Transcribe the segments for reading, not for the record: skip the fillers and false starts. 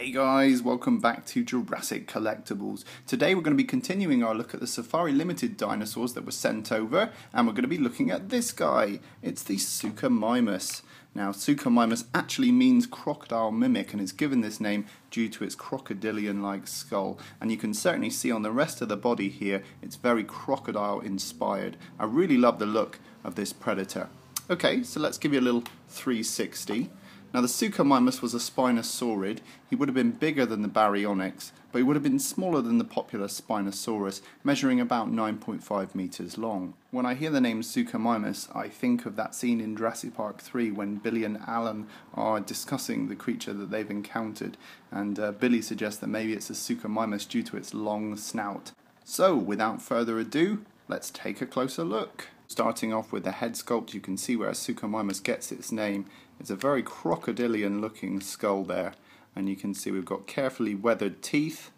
Hey guys, welcome back to Jurassic Collectibles. Today we're going to be continuing our look at the Safari Limited dinosaurs that were sent over, and we're going to be looking at this guy. It's the Suchomimus. Now, Suchomimus actually means crocodile mimic and is given this name due to its crocodilian-like skull. And you can certainly see on the rest of the body here, it's very crocodile-inspired. I really love the look of this predator. Okay, so let's give you a little 360. Now the Suchomimus was a Spinosaurid. He would have been bigger than the Baryonyx, but he would have been smaller than the popular Spinosaurus, measuring about 9.5 meters long. When I hear the name Suchomimus, I think of that scene in Jurassic Park 3 when Billy and Alan are discussing the creature that they've encountered, and Billy suggests that maybe it's a Suchomimus due to its long snout. So, without further ado, let's take a closer look. Starting off with the head sculpt, you can see where Suchomimus gets its name. It's a very crocodilian looking skull there, and you can see we've got carefully weathered teeth,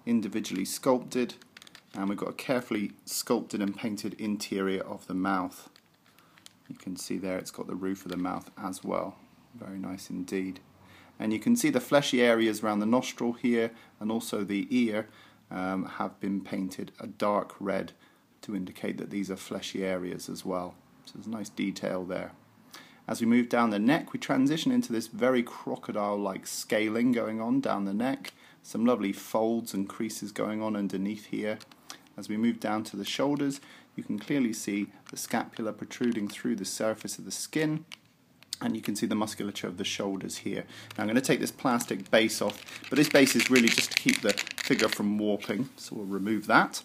individually sculpted, and we've got a carefully sculpted and painted interior of the mouth. You can see there it's got the roof of the mouth as well. Very nice indeed. And you can see the fleshy areas around the nostril here and also the ear have been painted a dark red to indicate that these are fleshy areas as well. So there's nice detail there. As we move down the neck, we transition into this very crocodile-like scaling going on down the neck. Some lovely folds and creases going on underneath here. As we move down to the shoulders, you can clearly see the scapula protruding through the surface of the skin, and you can see the musculature of the shoulders here. Now I'm going to take this plastic base off, but this base is really just to keep the figure from warping, so we'll remove that.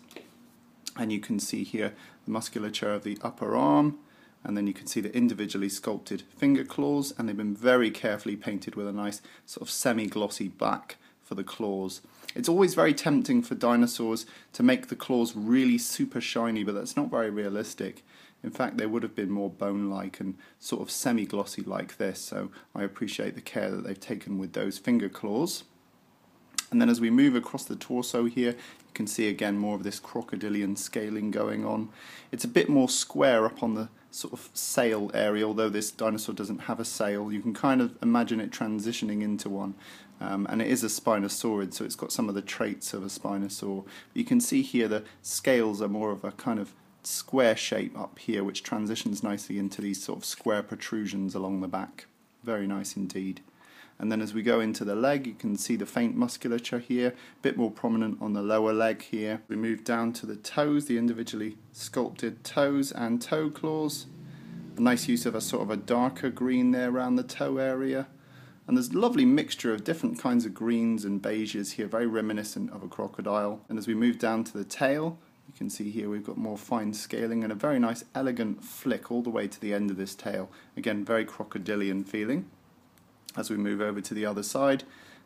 And you can see here the musculature of the upper arm, and then you can see the individually sculpted finger claws, and they've been very carefully painted with a nice sort of semi-glossy black for the claws. It's always very tempting for dinosaurs to make the claws really super shiny, but that's not very realistic. In fact, they would have been more bone-like and sort of semi-glossy like this, so I appreciate the care that they've taken with those finger claws. And then as we move across the torso here, you can see again more of this crocodilian scaling going on. It's a bit more square up on the sort of sail area, although this dinosaur doesn't have a sail. You can kind of imagine it transitioning into one. And it is a Spinosaurid, so it's got some of the traits of a Spinosaur. You can see here the scales are more of a kind of square shape up here, which transitions nicely into these sort of square protrusions along the back. Very nice indeed. And then as we go into the leg, you can see the faint musculature here, a bit more prominent on the lower leg here. We move down to the toes, the individually sculpted toes and toe claws. A nice use of a sort of a darker green there around the toe area. And there's a lovely mixture of different kinds of greens and beiges here, very reminiscent of a crocodile. And as we move down to the tail, you can see here we've got more fine scaling and a very nice elegant flick all the way to the end of this tail. Again, very crocodilian feeling. As we move over to the other side,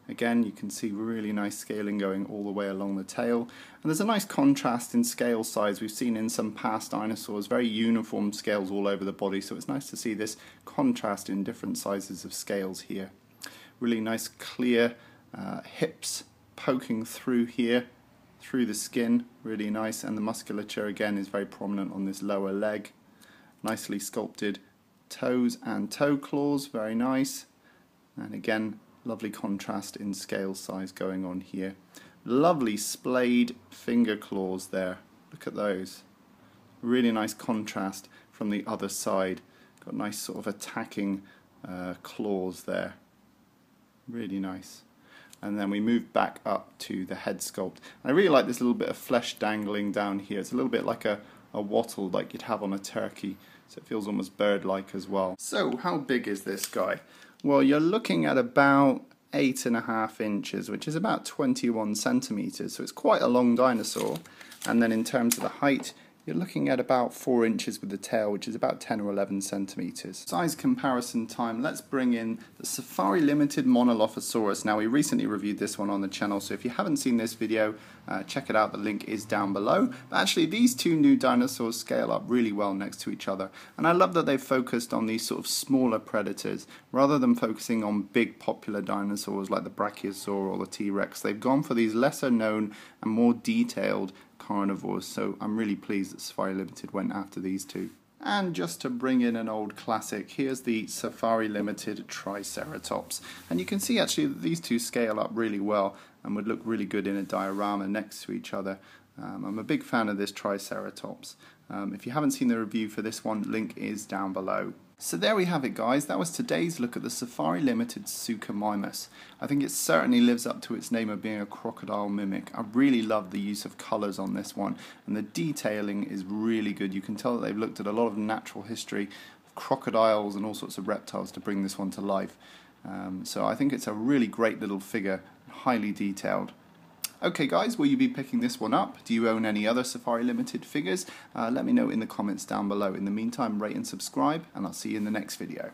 again you can see really nice scaling going all the way along the tail. And there's a nice contrast in scale size. We've seen in some past dinosaurs very uniform scales all over the body, so it's nice to see this contrast in different sizes of scales here. Really nice clear hips poking through here, through the skin, really nice, and the musculature again is very prominent on this lower leg. Nicely sculpted toes and toe claws, very nice. And again, lovely contrast in scale size going on here. Lovely splayed finger claws there. Look at those. Really nice contrast from the other side. Got nice sort of attacking claws there. Really nice. And then we move back up to the head sculpt. I really like this little bit of flesh dangling down here. It's a little bit like a wattle like you'd have on a turkey. So it feels almost bird-like as well. So how big is this guy? Well, you're looking at about 8.5 inches, which is about 21 centimeters. So it's quite a long dinosaur. And then in terms of the height, you're looking at about 4 inches with the tail, which is about 10 or 11 centimeters. Size comparison time, let's bring in the Safari Limited Monolophosaurus. Now, we recently reviewed this one on the channel, so if you haven't seen this video, check it out, the link is down below. But actually, these two new dinosaurs scale up really well next to each other. And I love that they've focused on these sort of smaller predators, rather than focusing on big popular dinosaurs like the Brachiosaur or the T-Rex. They've gone for these lesser known and more detailed carnivores, so I'm really pleased that Safari Limited went after these two. And just to bring in an old classic, here's the Safari Limited Triceratops. And you can see actually that these two scale up really well and would look really good in a diorama next to each other. I'm a big fan of this Triceratops. If you haven't seen the review for this one, link is down below. So there we have it, guys. That was today's look at the Safari Limited Suchomimus. I think it certainly lives up to its name of being a crocodile mimic. I really love the use of colours on this one, and the detailing is really good. You can tell that they've looked at a lot of natural history of crocodiles and all sorts of reptiles to bring this one to life. So I think it's a really great little figure, highly detailed. Okay guys, will you be picking this one up? Do you own any other Safari Limited figures? Let me know in the comments down below. In the meantime, rate and subscribe, and I'll see you in the next video.